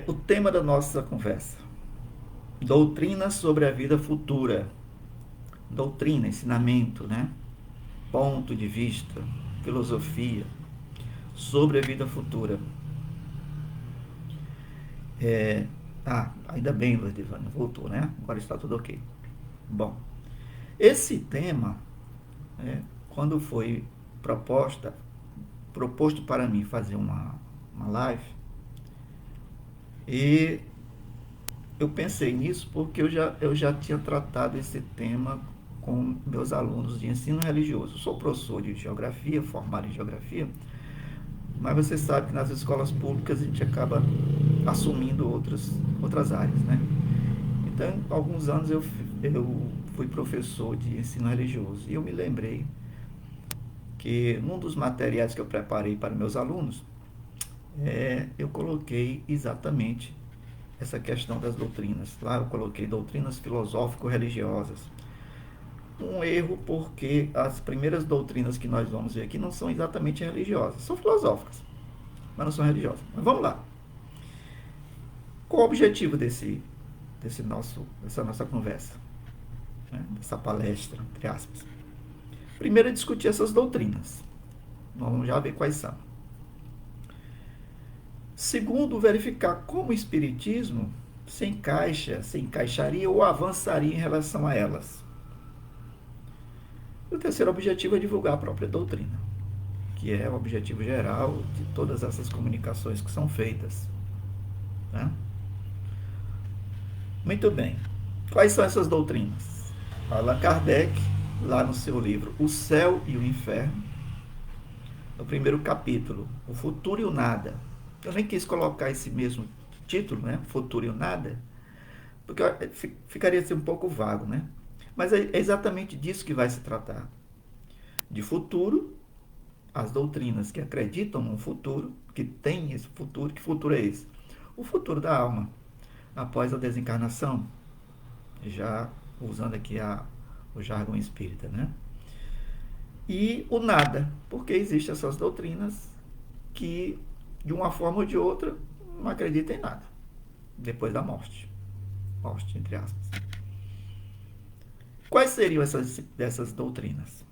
O tema da nossa conversa: doutrina sobre a vida futura. Doutrina, ensinamento, né? Ponto de vista, filosofia sobre a vida futura. É, ainda bem, Ludivana, voltou, né? Agora está tudo ok. Bom, esse tema, quando foi proposto para mim fazer uma live, e eu pensei nisso porque eu já tinha tratado esse tema com meus alunos de ensino religioso. Eu sou professor de geografia, formado em geografia, mas você sabe que nas escolas públicas a gente acaba assumindo outras áreas, né? Então, há alguns anos eu fui professor de ensino religioso e eu me lembrei que num dos materiais que eu preparei para meus alunos, eu coloquei exatamente essa questão das doutrinas. Lá eu coloquei doutrinas filosófico-religiosas. Um erro porque as primeiras doutrinas que nós vamos ver aqui não são exatamente religiosas, são filosóficas, mas não são religiosas. Mas vamos lá. Qual o objetivo dessa nossa conversa, né? Dessa palestra, entre aspas? Primeiro é discutir essas doutrinas. Vamos já ver quais são. Segundo, verificar como o Espiritismo se encaixaria ou avançaria em relação a elas. E o terceiro objetivo é divulgar a própria doutrina, que é o objetivo geral de todas essas comunicações que são feitas, né? Muito bem. Quais são essas doutrinas? Allan Kardec, lá no seu livro O Céu e o Inferno, no primeiro capítulo, O Futuro e o Nada. Eu nem quis colocar esse mesmo título, né? Futuro e o Nada, porque ficaria assim um pouco vago, né? Mas é exatamente disso que vai se tratar. De futuro, as doutrinas que acreditam num futuro, que tem esse futuro, que futuro é esse? O futuro da alma, após a desencarnação, já usando aqui o jargão espírita, né? E o nada, porque existem essas doutrinas que, de uma forma ou de outra, não acreditam em nada, depois da morte. Morte, entre aspas. Quais seriam dessas doutrinas?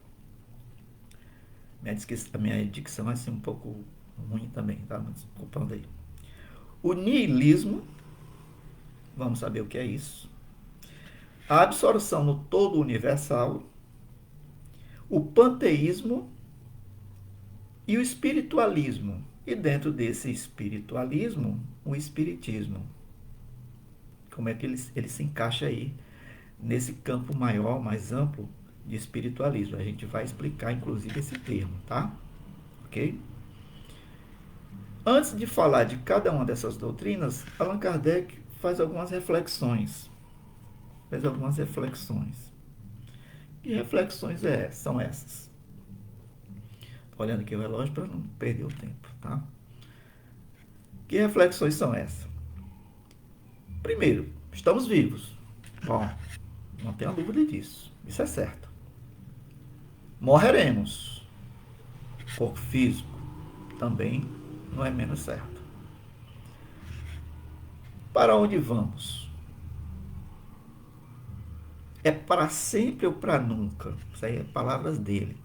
A minha dicção é assim um pouco ruim também, tá? Mas desculpando aí. O niilismo, vamos saber o que é isso. A absorção no todo universal. O panteísmo e o espiritualismo. E dentro desse espiritualismo, o espiritismo. Como é que ele se encaixa aí nesse campo maior, mais amplo de espiritualismo? A gente vai explicar, inclusive, esse termo, tá? Ok? Antes de falar de cada uma dessas doutrinas, Allan Kardec faz algumas reflexões. Faz algumas reflexões. Que reflexões são essas? Estou olhando aqui o relógio para não perder o tempo, tá? Que reflexões são essas? Primeiro, estamos vivos. Bom, não tenha dúvida disso. Isso é certo. Morreremos. Corpo físico também não é menos certo. Para onde vamos? É para sempre ou para nunca? Isso aí é palavras dele.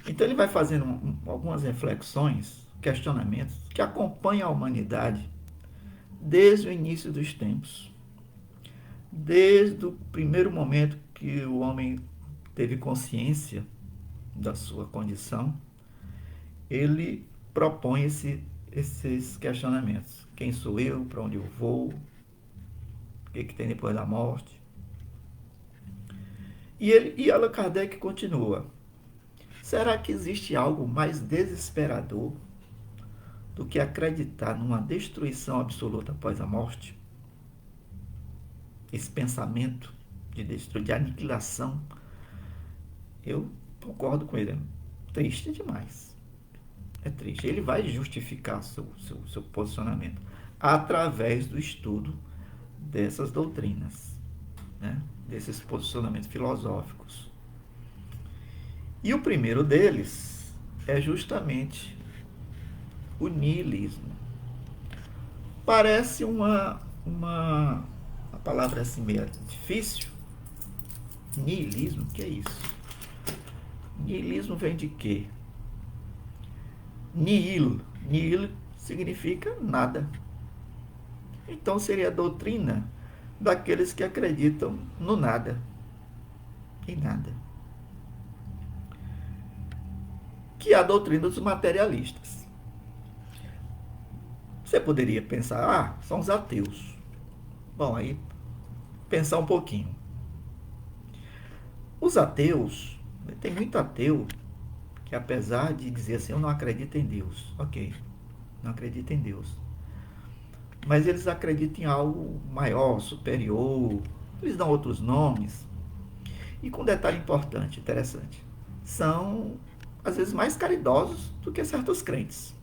Então ele vai fazendo algumas reflexões, questionamentos que acompanham a humanidade desde o início dos tempos. Desde o primeiro momento que o homem teve consciência da sua condição, ele propõe esses questionamentos. Quem sou eu? Para onde eu vou? O que tem depois da morte? E Allan Kardec continua. Será que existe algo mais desesperador do que acreditar numa destruição absoluta após a morte? Esse pensamento de aniquilação, eu concordo com ele. É triste demais. É triste. Ele vai justificar seu posicionamento através do estudo dessas doutrinas, né? Desses posicionamentos filosóficos. E o primeiro deles é justamente o niilismo. Parece uma palavra assim meio difícil. Niilismo, o que é isso? Niilismo vem de quê? Nihil significa nada. Então seria a doutrina daqueles que acreditam no nada, em nada. Que é a doutrina dos materialistas. Você poderia pensar, são os ateus. Bom, aí pensar um pouquinho. Os ateus, tem muito ateu que apesar de dizer assim, eu não acredito em Deus, ok, não acredito em Deus, mas eles acreditam em algo maior, superior, eles dão outros nomes, e com um detalhe importante, interessante, são às vezes mais caridosos do que certos crentes.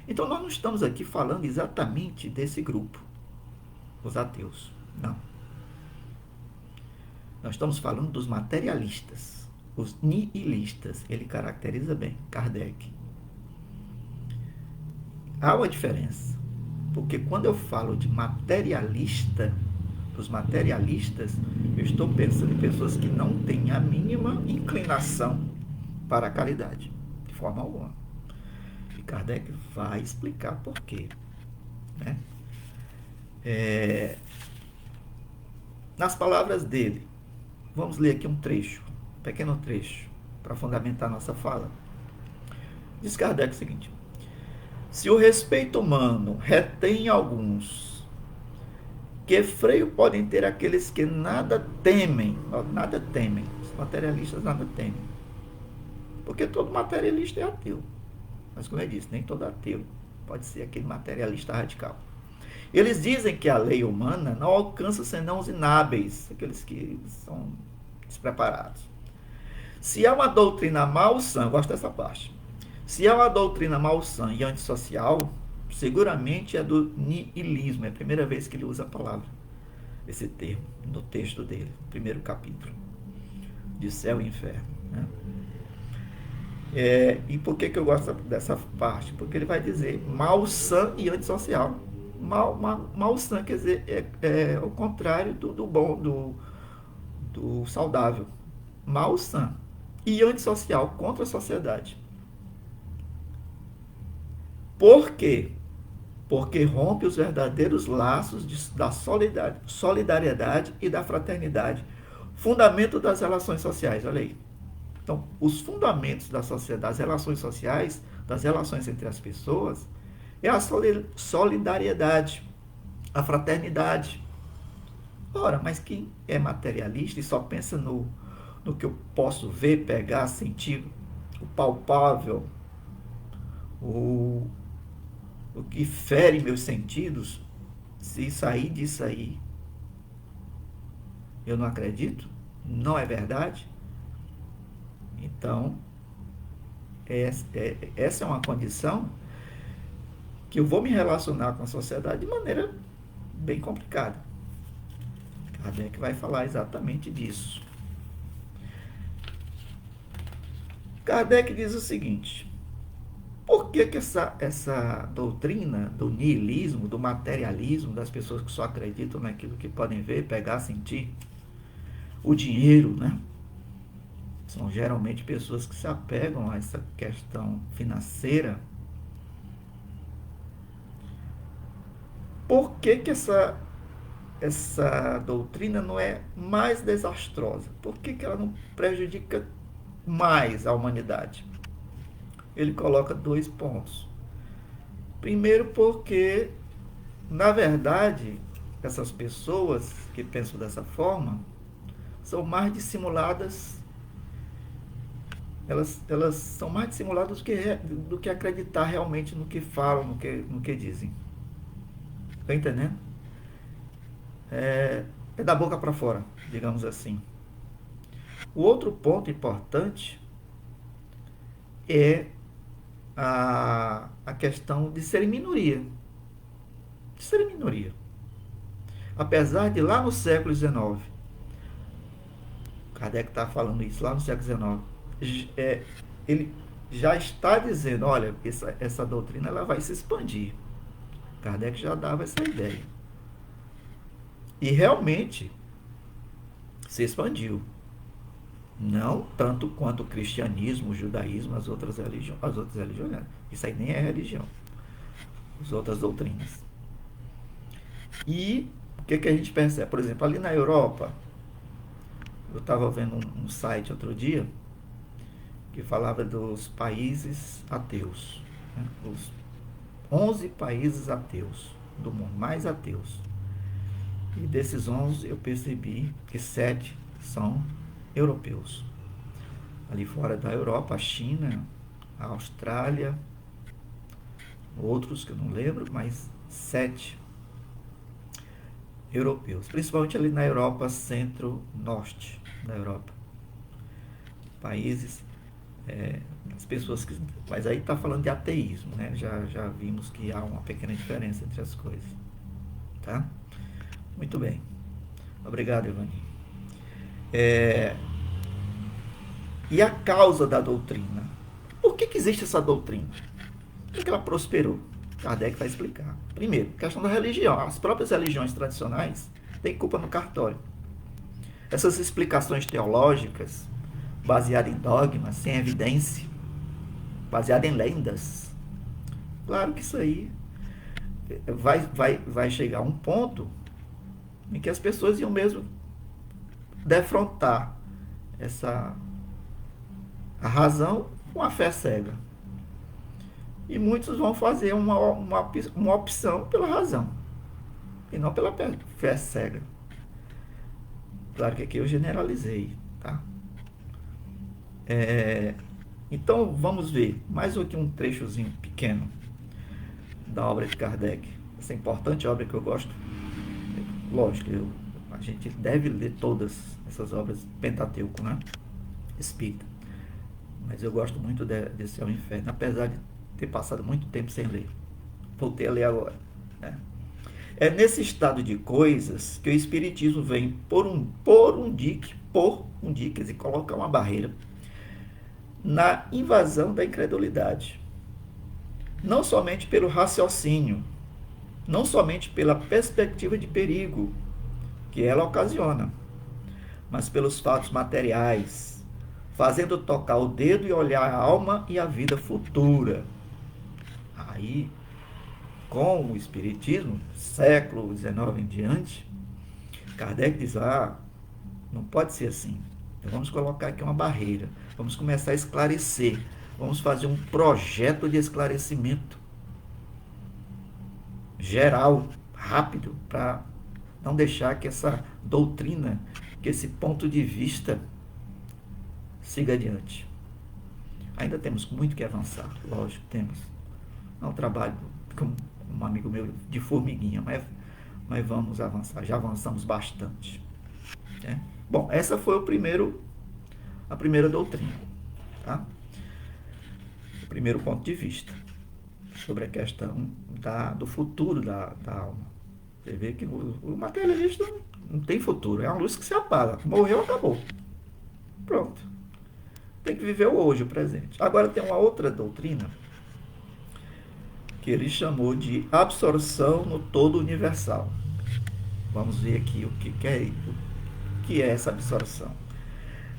Então nós não estamos aqui falando exatamente desse grupo, os ateus, não. Nós estamos falando dos materialistas, os nihilistas. Ele caracteriza bem, Kardec. Há uma diferença, porque quando eu falo de materialista, dos materialistas, eu estou pensando em pessoas que não têm a mínima inclinação para a caridade, de forma alguma. E Kardec vai explicar por quê. Né? Nas palavras dele, vamos ler aqui um trecho, um pequeno trecho, para fundamentar nossa fala. Diz Kardec o seguinte: se o respeito humano retém alguns, que freio podem ter aqueles que nada temem? Nada temem, os materialistas nada temem. Porque todo materialista é ateu. Mas como eu disse, nem todo ateu pode ser aquele materialista radical. Eles dizem que a lei humana não alcança senão os inábeis, aqueles que são despreparados. Se há uma doutrina malsã, gosto dessa parte, se há uma doutrina malsã e antissocial, seguramente é do nihilismo. É a primeira vez que ele usa a palavra, esse termo, no texto dele, no primeiro capítulo, de Céu e Inferno. Né? E por que eu gosto dessa parte? Porque ele vai dizer malsã e antissocial. Malsã quer dizer é o contrário do bom, do saudável. Malsã. E antissocial, contra a sociedade. Por quê? Porque rompe os verdadeiros laços da solidariedade e da fraternidade. Fundamento das relações sociais, olha aí. Então, os fundamentos da sociedade, das relações sociais, das relações entre as pessoas, é a solidariedade, a fraternidade. Ora, mas quem é materialista e só pensa no que eu posso ver, pegar, sentir, o palpável, o que fere meus sentidos, se sair disso aí, eu não acredito, não é verdade? Então, essa é uma condição que eu vou me relacionar com a sociedade de maneira bem complicada. Kardec vai falar exatamente disso. Kardec diz o seguinte: por que essa doutrina do niilismo, do materialismo, das pessoas que só acreditam naquilo que podem ver, pegar, sentir, o dinheiro, né? São geralmente pessoas que se apegam a essa questão financeira. Por que essa doutrina não é mais desastrosa? Por que ela não prejudica mais a humanidade? Ele coloca 2 pontos. Primeiro, porque, na verdade, essas pessoas que pensam dessa forma são mais dissimuladas. Elas são mais dissimuladas do que acreditar realmente no que falam, no que dizem. Está entendendo? É da boca para fora, digamos assim. O outro ponto importante é a questão de ser minoria. De ser minoria. Apesar de lá no século XIX, Kardec está falando isso lá no século XIX, ele já está dizendo, olha, essa doutrina ela vai se expandir. Kardec já dava essa ideia. E realmente se expandiu. Não tanto quanto o cristianismo, o judaísmo, as outras religiões. Isso aí nem é religião. As outras doutrinas. E o que a gente percebe? Por exemplo, ali na Europa, eu estava vendo um site outro dia que falava dos países ateus. Né? Os 11 países ateus do mundo, mais ateus. E desses 11 eu percebi que 7 são europeus. Ali fora da Europa, a China, a Austrália, outros que eu não lembro, mas 7 europeus. Principalmente ali na Europa centro-norte da Europa. Países, as pessoas que... Mas aí está falando de ateísmo, né? Já vimos que há uma pequena diferença entre as coisas. Tá? Muito bem. Obrigado, Evani. E a causa da doutrina? Por que existe essa doutrina? Por que ela prosperou? Kardec vai explicar. Primeiro, questão da religião. As próprias religiões tradicionais têm culpa no cartório. Essas explicações teológicas, baseadas em dogmas, sem evidência, baseadas em lendas. Claro que isso aí vai chegar a um ponto em que as pessoas iam mesmo defrontar a razão com a fé cega. E muitos vão fazer uma opção pela razão e não pela fé cega. Claro que aqui eu generalizei, tá? Então vamos ver mais aqui um trechozinho pequeno da obra de Kardec. Essa importante obra que eu gosto. Lógico, a gente deve ler todas essas obras Pentateuco, né? Espírita. Mas eu gosto muito desse Céu e Inferno, apesar de ter passado muito tempo sem ler. Voltei a ler agora. Né? É nesse estado de coisas que o Espiritismo vem por um dique, quer dizer, colocar uma barreira na invasão da incredulidade. Não somente pelo raciocínio, não somente pela perspectiva de perigo que ela ocasiona, mas pelos fatos materiais, fazendo tocar o dedo e olhar a alma e a vida futura. Aí, com o Espiritismo, século XIX em diante, Kardec diz, não pode ser assim. Então vamos colocar aqui uma barreira, vamos começar a esclarecer, vamos fazer um projeto de esclarecimento geral, rápido, para não deixar que essa doutrina, que esse ponto de vista siga adiante. Ainda temos muito que avançar, lógico, temos. É um trabalho com um amigo meu de formiguinha, mas vamos avançar, já avançamos bastante. Né? Bom, essa foi a primeira doutrina, tá? O primeiro ponto de vista sobre a questão do futuro da alma. Você vê que o materialista não tem futuro, é uma luz que se apaga, morreu, acabou. Pronto. Tem que viver o hoje, o presente. Agora tem uma outra doutrina que ele chamou de absorção no todo universal. Vamos ver aqui o que é essa absorção.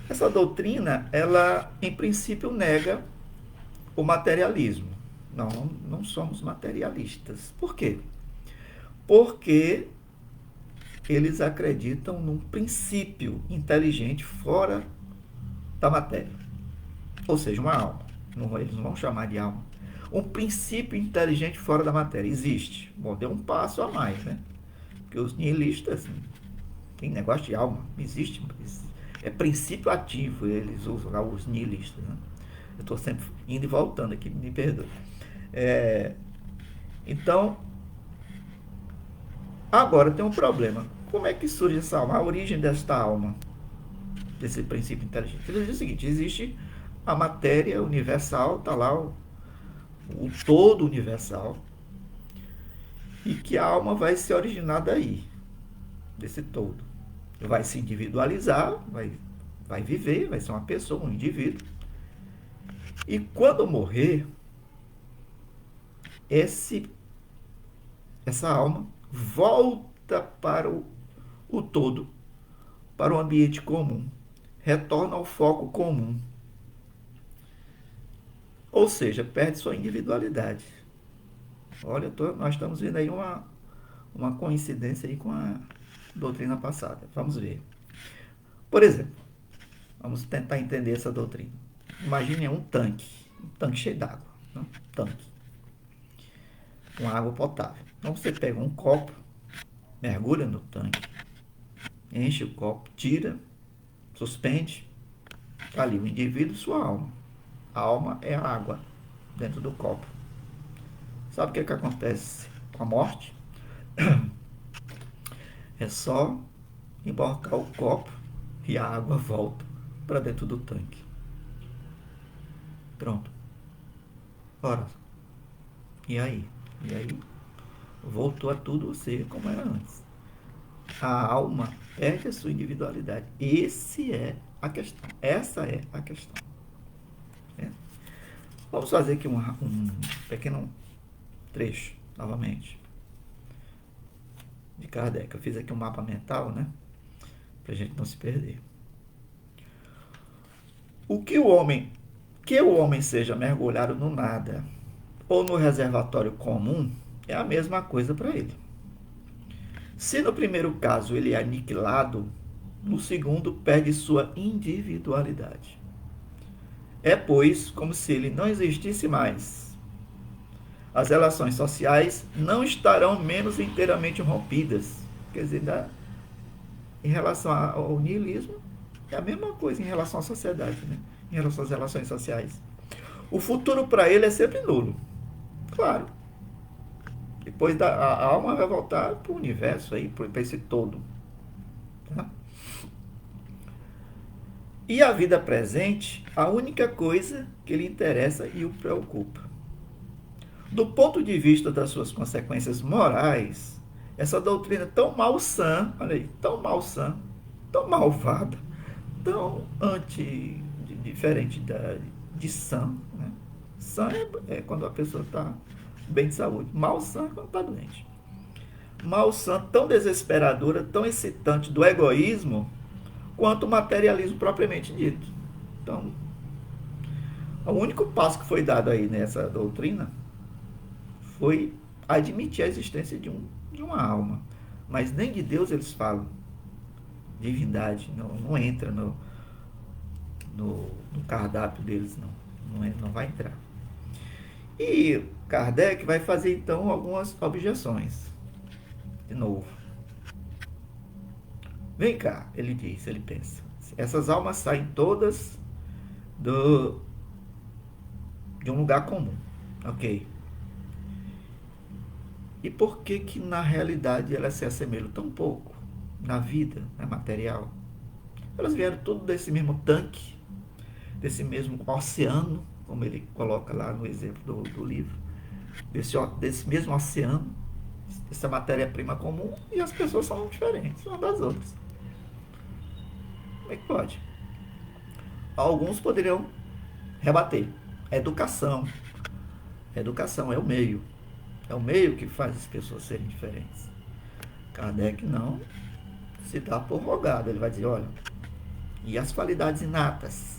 Essa doutrina, ela em princípio nega o materialismo. Não somos materialistas. Por quê? Porque eles acreditam num princípio inteligente fora da matéria. Ou seja, uma alma. Eles não vão chamar de alma. Um princípio inteligente fora da matéria. Existe. Bom, deu um passo a mais, né? Porque os nihilistas tem negócio de alma. Não existe. É princípio ativo, eles usam lá, os nihilistas. Né? Eu estou sempre indo e voltando aqui, me perdoe. Então, agora tem um problema. Como é que surge essa alma? A origem desta alma, desse princípio inteligente. Ele diz o seguinte, existe a matéria universal, está lá o todo universal, e que a alma vai se originar daí, desse todo. Vai se individualizar, vai viver, vai ser uma pessoa, um indivíduo. E quando morrer, esse essa alma volta para o todo, para o ambiente comum, retorna ao foco comum, ou seja, perde sua individualidade. Olha, nós estamos vendo aí uma coincidência aí com a doutrina passada. Vamos ver. Por exemplo, vamos tentar entender essa doutrina. Imagine um tanque cheio d'água, né? Tanque, com água potável. Então você pega um copo, mergulha no tanque, enche o copo, tira, suspende, está ali o indivíduo e sua alma. A alma é a água dentro do copo. Sabe o que acontece com a morte? É só embarcar o copo e a água volta para dentro do tanque. Pronto. Ora, e aí? E aí voltou a tudo ser como era antes. A alma perde a sua individualidade. Essa é a questão. Essa é a questão. É. Vamos fazer aqui um pequeno trecho, novamente, de Kardec. Eu fiz aqui um mapa mental, né? Pra gente não se perder. Que o homem seja mergulhado no nada ou no reservatório comum é a mesma coisa para ele. Se no primeiro caso ele é aniquilado, no segundo perde sua individualidade. É, pois, como se ele não existisse mais. As relações sociais não estarão menos inteiramente rompidas. Quer dizer, em relação ao niilismo, é a mesma coisa em relação à sociedade, né? Em relação às relações sociais. O futuro para ele é sempre nulo. Claro. Depois a alma vai voltar para o universo, para esse todo. Tá? E a vida presente, a única coisa que lhe interessa e o preocupa. Do ponto de vista das suas consequências morais, essa doutrina tão malsã, olha aí, tão malsã, tão malvada, tão diferente de sã, né? Sã é quando a pessoa está bem de saúde. Malsã é quando está doente. Malsã tão desesperadora, tão excitante do egoísmo, quanto o materialismo propriamente dito. Então, o único passo que foi dado aí nessa doutrina foi admitir a existência de uma alma. Mas nem de Deus eles falam. Divindade não entra no cardápio deles, não vai entrar. E Kardec vai fazer então algumas objeções. De novo. Vem cá, ele diz, ele pensa. Essas almas saem todas de um lugar comum. Ok. E por que na realidade elas se assemelham tão pouco na vida, na material? Elas vieram tudo desse mesmo tanque, desse mesmo oceano, como ele coloca lá no exemplo do livro, desse mesmo oceano, essa matéria-prima comum, e as pessoas são diferentes umas das outras. Como é que pode? Alguns poderiam rebater. Educação é o meio. É o meio que faz as pessoas serem diferentes. Kardec não se dá por rogado. Ele vai dizer, olha, e as qualidades inatas?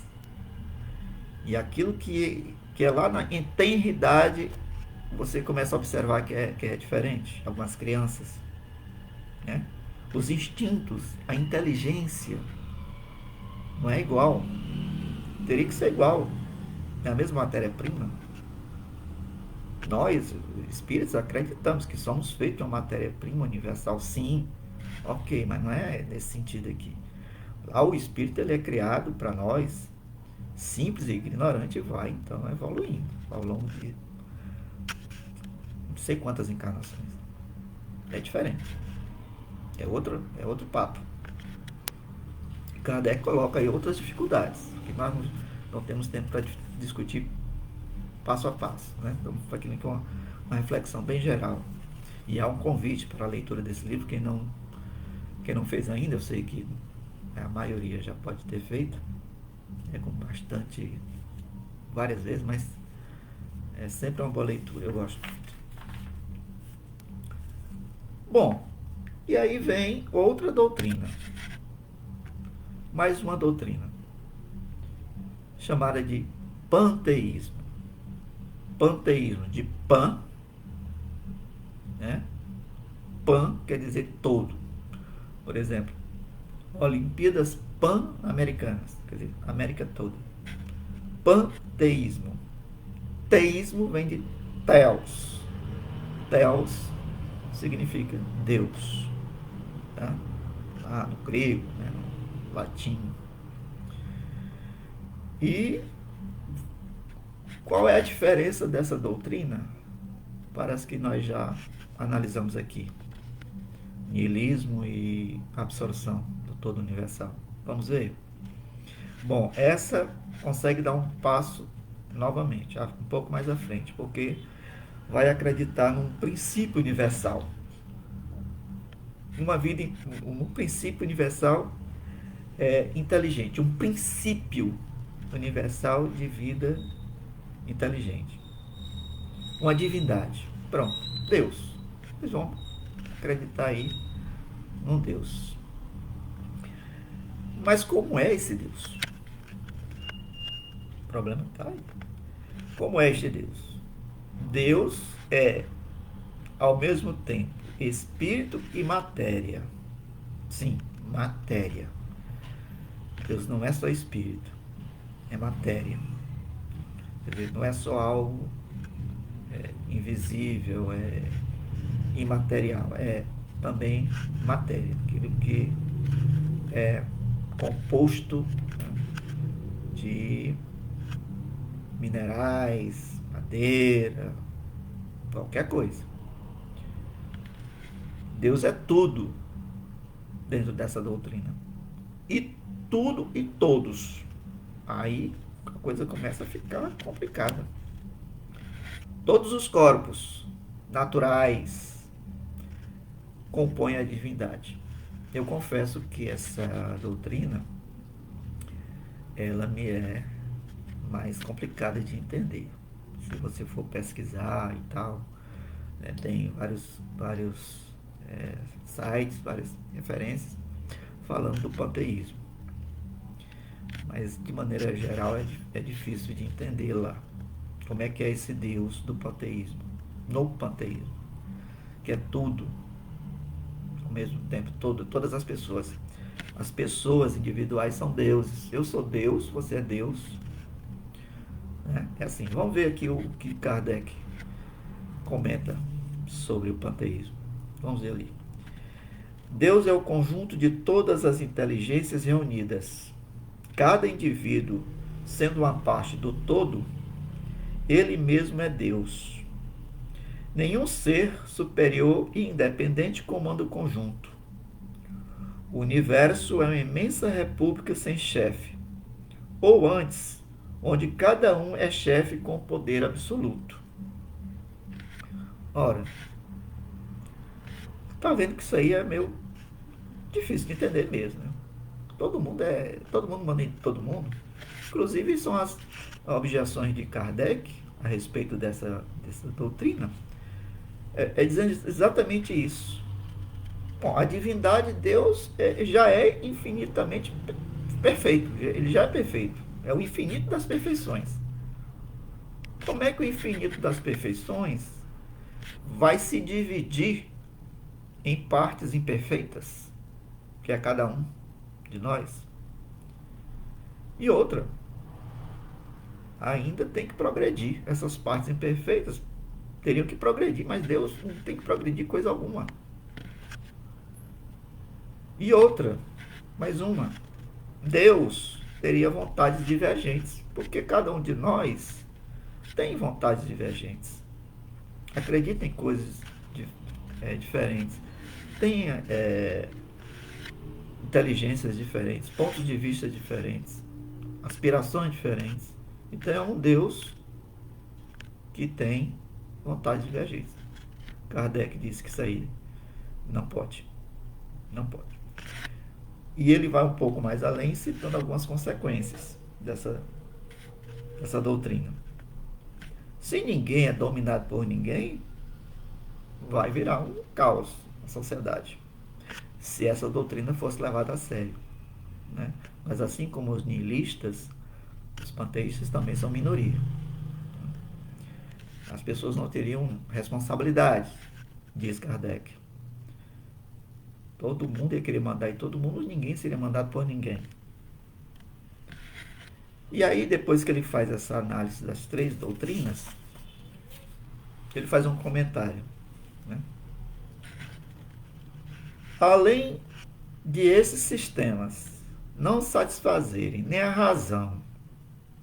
E aquilo que é lá na tenridade, você começa a observar que é diferente. Algumas crianças, né? Os instintos, a inteligência, não é igual. Teria que ser igual. É a mesma matéria-prima. Nós, espíritos, acreditamos que somos feitos de uma matéria-prima universal, sim. Ok, mas não é nesse sentido aqui. Lá o espírito ele é criado para nós, simples e ignorante, e vai então evoluindo ao longo de não sei quantas encarnações. É diferente. É outro papo. Kardec coloca aí outras dificuldades, que nós não temos tempo para discutir passo a passo, né? Então, aqui é uma reflexão bem geral. E há um convite para a leitura desse livro. Quem não fez ainda, eu sei que a maioria já pode ter feito, com várias vezes, mas é sempre uma boa leitura, eu gosto muito. Bom, e aí vem outra doutrina, mais uma doutrina, chamada de panteísmo. Panteísmo, de pan, né? Pan quer dizer todo. Por exemplo, Olimpíadas Pan-Americanas, quer dizer, América toda. Panteísmo. Teísmo vem de Theos. Theos significa Deus. Tá? Lá no grego, né, no latim. E qual é a diferença dessa doutrina para as que nós já analisamos aqui? Nihilismo e absorção do todo universal. Vamos ver? Bom, essa consegue dar um passo novamente, um pouco mais à frente, porque vai acreditar num princípio universal. Um princípio universal inteligente, um princípio universal de vida inteligente. Uma divindade. Pronto, Deus. Vocês vão acreditar aí num Deus. Mas como é esse Deus? O problema está aí. Como é este Deus? Deus é, ao mesmo tempo, espírito e matéria. Sim, matéria. Deus não é só espírito, é matéria. Quer dizer, não é só algo invisível, imaterial, é também matéria, aquilo que é composto de minerais, madeira, qualquer coisa. Deus é tudo dentro dessa doutrina. E tudo e todos. Aí a coisa começa a ficar complicada. Todos os corpos naturais compõem a divindade. Eu confesso que essa doutrina, ela me é mais complicada de entender. Se você for pesquisar e tal, né, tem vários sites, várias referências falando do panteísmo. Mas de maneira geral é difícil de entender lá. Como é que é esse Deus do panteísmo? No panteísmo, que é tudo, ao mesmo tempo, todas as pessoas. As pessoas individuais são deuses. Eu sou Deus, você é Deus. Né? É assim, vamos ver aqui o que Kardec comenta sobre o panteísmo. Vamos ver ali. Deus é o conjunto de todas as inteligências reunidas. Cada indivíduo, sendo uma parte do todo, ele mesmo é Deus. Nenhum ser superior e independente comanda o conjunto. O universo é uma imensa república sem chefe, ou antes, onde cada um é chefe com poder absoluto. Ora, tá vendo que isso aí é meio difícil de entender mesmo, né? Todo mundo manda em todo mundo. Inclusive são as objeções de Kardec a respeito dessa doutrina, dizendo exatamente isso. Bom, a divindade de Deus já é infinitamente perfeito, ele já é perfeito, é o infinito das perfeições. Como é que o infinito das perfeições vai se dividir em partes imperfeitas, que é cada um de nós? E outra, ainda tem que progredir. Essas partes imperfeitas teriam que progredir, mas Deus não tem que progredir coisa alguma. E outra, mais uma, Deus teria vontades divergentes, porque cada um de nós tem vontades divergentes, acredita em coisas diferentes, tem inteligências diferentes, pontos de vista diferentes, aspirações diferentes. Então é um Deus que tem vontades divergentes. Kardec disse que isso aí não pode. Não pode. E ele vai um pouco mais além, citando algumas consequências dessa doutrina. Se ninguém é dominado por ninguém, vai virar um caos. na sociedade, se essa doutrina fosse levada a sério, né? Mas assim como os nihilistas, os panteístas também são minoria. As pessoas não teriam responsabilidade, diz Kardec. Todo mundo ia querer mandar em todo mundo, ninguém seria mandado por ninguém. E aí, depois que ele faz essa análise das três doutrinas, ele faz um comentário, né? Além de esses sistemas não satisfazerem nem a razão,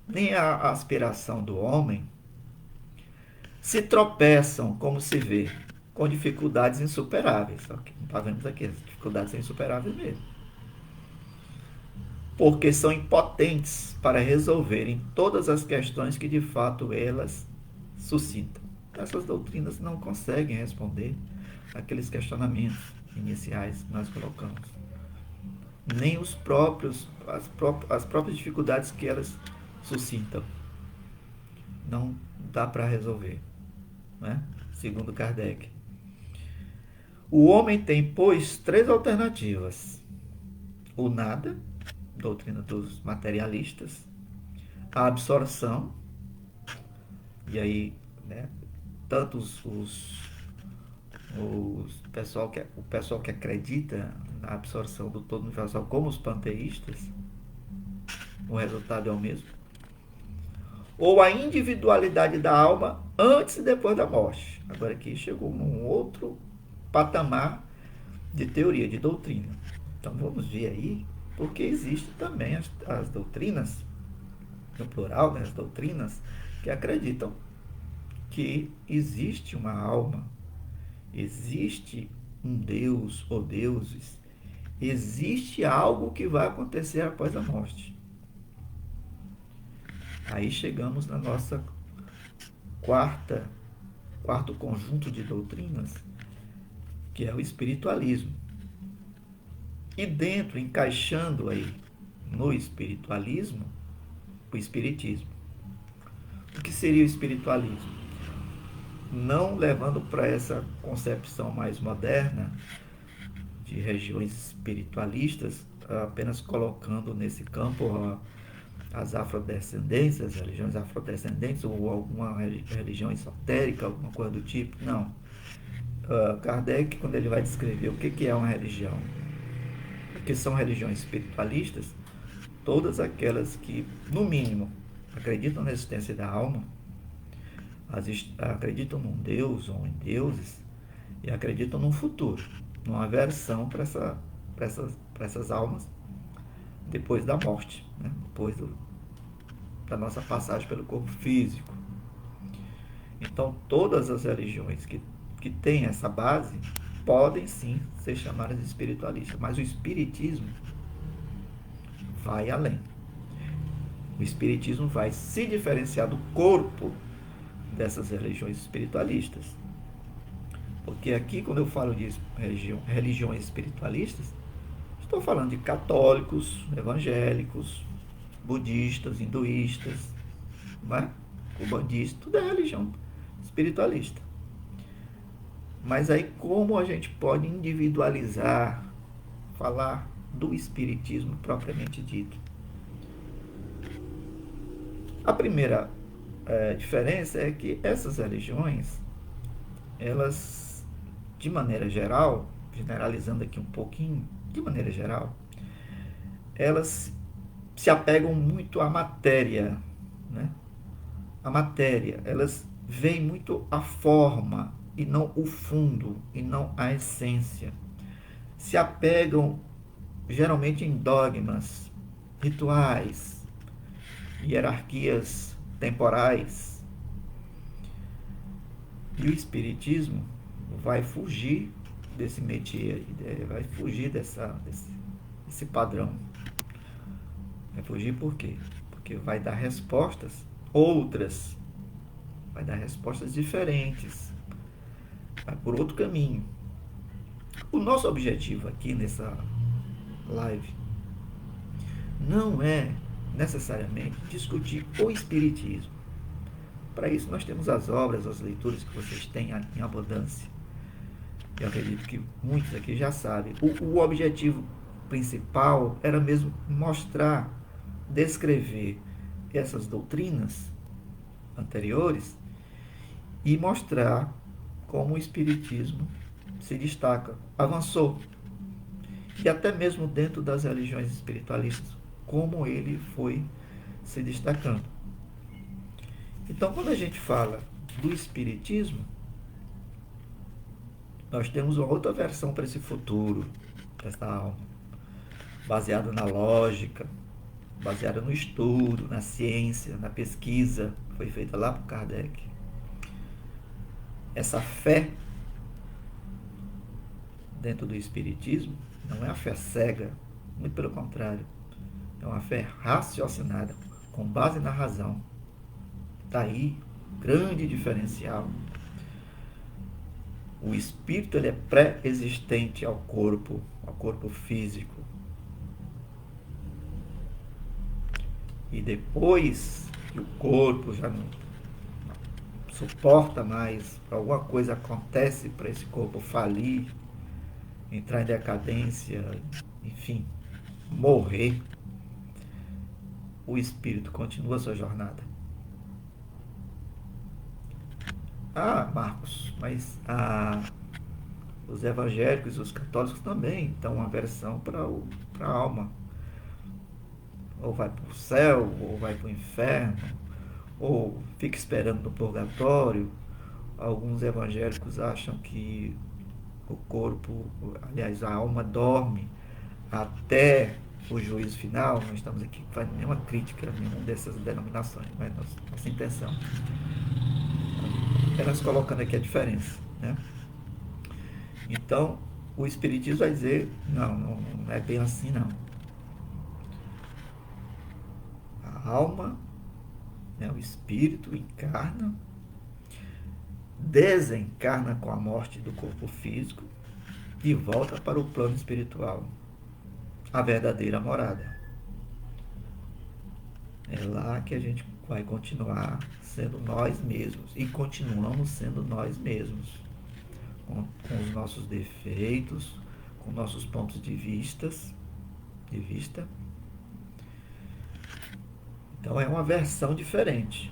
nem a aspiração do homem, se tropeçam, como se vê, com dificuldades insuperáveis. Está vendo aqui, as dificuldades são insuperáveis mesmo. Porque são impotentes para resolverem todas as questões que de fato elas suscitam. Essas doutrinas não conseguem responder aqueles questionamentos iniciais que nós colocamos. Nem as próprias dificuldades que elas suscitam. Não dá para resolver, né? Segundo Kardec. O homem tem, pois, três alternativas: o nada, doutrina dos materialistas, a absorção, e aí, né, tanto o pessoal que acredita na absorção do todo universal, como os panteístas, o resultado é o mesmo, ou a individualidade da alma antes e depois da morte. Agora aqui chegou num outro patamar de teoria, de doutrina. Então vamos ver aí, porque existe também as doutrinas, no plural, né, as doutrinas que acreditam que existe uma alma, existe um Deus ou deuses, existe algo que vai acontecer após a morte. Aí chegamos na nossa quarto conjunto de doutrinas, que é o espiritualismo. E dentro, encaixando aí no espiritualismo, o espiritismo. O que seria o espiritualismo? Não levando para essa concepção mais moderna de regiões espiritualistas, apenas colocando nesse campo as afrodescendências, as religiões afrodescendentes ou alguma religião esotérica, alguma coisa do tipo. Não. Kardec, quando ele vai descrever o que é uma religião, o que são religiões espiritualistas, todas aquelas que, no mínimo, acreditam na existência da alma, acreditam num Deus ou em deuses e acreditam num futuro, numa versão para essas almas depois da morte, né? Depois da nossa passagem pelo corpo físico. Então, todas as religiões que têm essa base podem sim ser chamadas de espiritualistas, mas o espiritismo vai além. O espiritismo vai se diferenciar do corpo dessas religiões espiritualistas. Porque aqui, quando eu falo de religiões espiritualistas, estou falando de católicos, evangélicos, budistas, hinduístas, né? Umbandistas, tudo é religião espiritualista. Mas aí como a gente pode individualizar, falar do espiritismo propriamente dito? A primeira diferença é que essas religiões, elas, de maneira geral, generalizando aqui um pouquinho, de maneira geral, elas se apegam muito à matéria, né? A matéria, elas veem muito a forma e não o fundo, e não a essência. Se apegam geralmente em dogmas, rituais, hierarquias temporais. E o espiritismo vai fugir desse métier, vai fugir desse padrão. Vai fugir por quê? Porque vai dar respostas outras, vai dar respostas diferentes, vai por outro caminho. O nosso objetivo aqui nessa live não é necessariamente discutir o espiritismo. Para isso nós temos as obras, as leituras que vocês têm em abundância. eu acredito que muitos aqui já sabem, o objetivo principal era mesmo mostrar, descrever essas doutrinas anteriores e mostrar como o Espiritismo se destaca, avançou, e até mesmo dentro das religiões espiritualistas, como ele foi se destacando. Então, quando a gente fala do Espiritismo, nós temos uma outra versão para esse futuro, dessa alma, baseada na lógica, baseada no estudo, na ciência, na pesquisa, que foi feita lá por Kardec. Essa fé dentro do Espiritismo não é a fé cega, muito pelo contrário, é uma fé raciocinada, com base na razão. Está aí grande diferencial. O espírito ele é pré-existente ao corpo físico. E depois que o corpo já não suporta mais, alguma coisa acontece para esse corpo falir, entrar em decadência, enfim, morrer, o espírito continua a sua jornada. Ah, Marcos, mas os evangélicos e os católicos também dão uma versão para a alma. Ou vai para o céu, ou vai para o inferno, ou fica esperando no purgatório. Alguns evangélicos acham que o corpo, aliás, a alma dorme até o juízo final. Não estamos aqui fazendo nenhuma crítica a nenhuma dessas denominações, mas nossa intenção apenas colocando aqui a diferença, né? Então, o Espiritismo vai dizer, não é bem assim não. A alma, né, o espírito encarna, desencarna com a morte do corpo físico e volta para o plano espiritual, a verdadeira morada. É lá que a gente vai continuar sendo nós mesmos, e continuamos sendo nós mesmos, com os nossos defeitos, com nossos pontos de vista. Então é uma versão diferente,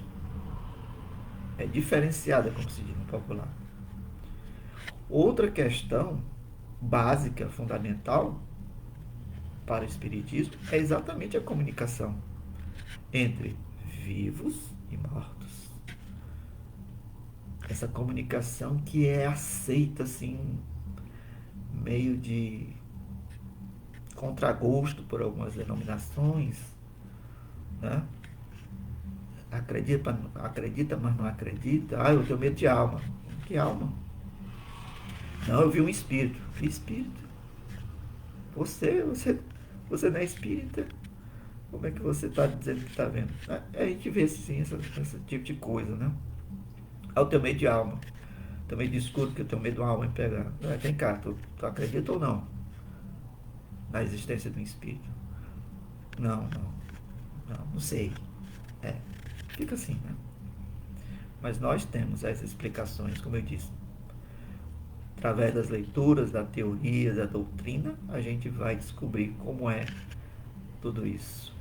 é diferenciada, como se diz no popular. Outra questão básica, fundamental para o Espiritismo é exatamente a comunicação entre vivos e mortos. Essa comunicação que é aceita assim, meio de contragosto por algumas denominações, né? Acredita, mas não acredita. Ah, eu tenho medo de alma. Que alma? Não, eu vi um espírito. Que espírito? Você não é espírita? Como é que você está dizendo que está vendo? A gente vê sim esse tipo de coisa, né? Ah, eu tenho medo de alma. Também discuto que eu tenho medo de uma alma em pegar. Vem cá, tu acredita ou não na existência do espírito? Não sei. Fica assim, né? Mas nós temos essas explicações, como eu disse. Através das leituras, da teoria, da doutrina, a gente vai descobrir como é tudo isso.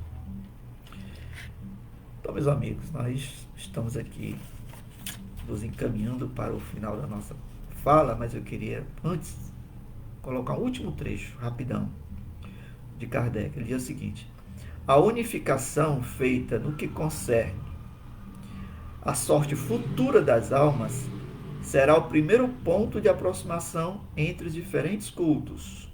Então, meus amigos, nós estamos aqui nos encaminhando para o final da nossa fala, mas eu queria, antes, colocar um último trecho, rapidão, de Kardec. Ele diz o seguinte: a unificação feita no que concerne a sorte futura das almas será o primeiro ponto de aproximação entre os diferentes cultos.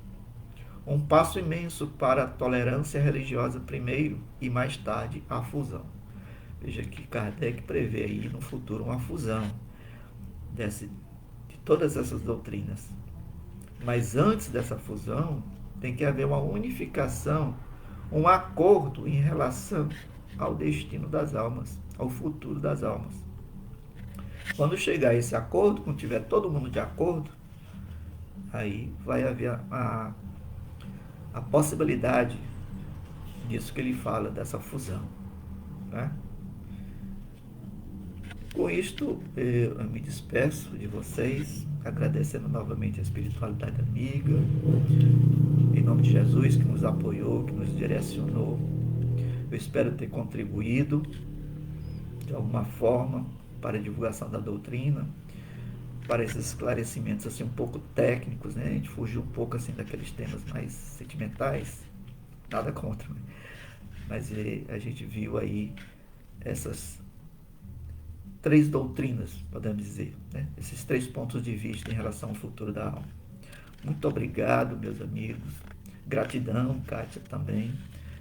Um passo imenso para a tolerância religiosa primeiro e mais tarde a fusão. Veja que Kardec prevê aí no futuro uma fusão de todas essas doutrinas. Mas antes dessa fusão, tem que haver uma unificação, um acordo em relação ao destino das almas, ao futuro das almas. Quando chegar a esse acordo, quando tiver todo mundo de acordo, aí vai haver a possibilidade disso que ele fala, dessa fusão, né? Com isto, eu me despeço de vocês, agradecendo novamente a espiritualidade amiga, em nome de Jesus, que nos apoiou, que nos direcionou. Eu espero ter contribuído de alguma forma para a divulgação da doutrina, para esses esclarecimentos assim um pouco técnicos, né? A gente fugiu um pouco assim daqueles temas mais sentimentais, nada contra, né? Mas a gente viu aí essas três doutrinas, podemos dizer, né? Esses três pontos de vista em relação ao futuro da alma. Muito obrigado, meus amigos. Gratidão, Kátia, também.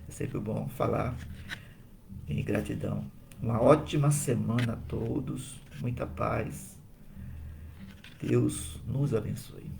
É sempre bom falar em gratidão. Uma ótima semana a todos. Muita paz. Deus nos abençoe.